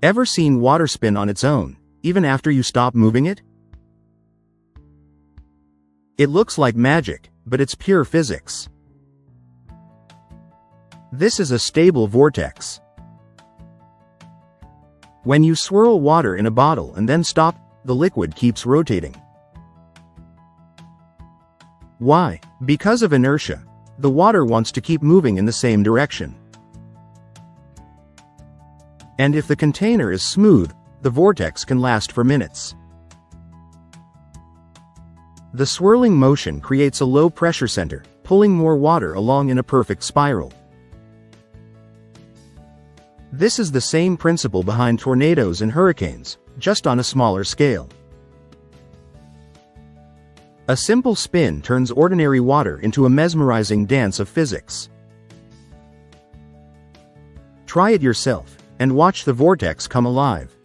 Ever seen water spin on its own, even after you stop moving it? It looks like magic, but it's pure physics. This is a stable vortex. When you swirl water in a bottle and then stop, the liquid keeps rotating. Why? Because of inertia. The water wants to keep moving in the same direction. And if the container is smooth, the vortex can last for minutes. The swirling motion creates a low pressure center, pulling more water along in a perfect spiral. This is the same principle behind tornadoes and hurricanes, just on a smaller scale. A simple spin turns ordinary water into a mesmerizing dance of physics. Try it yourself, and watch the vortex come alive.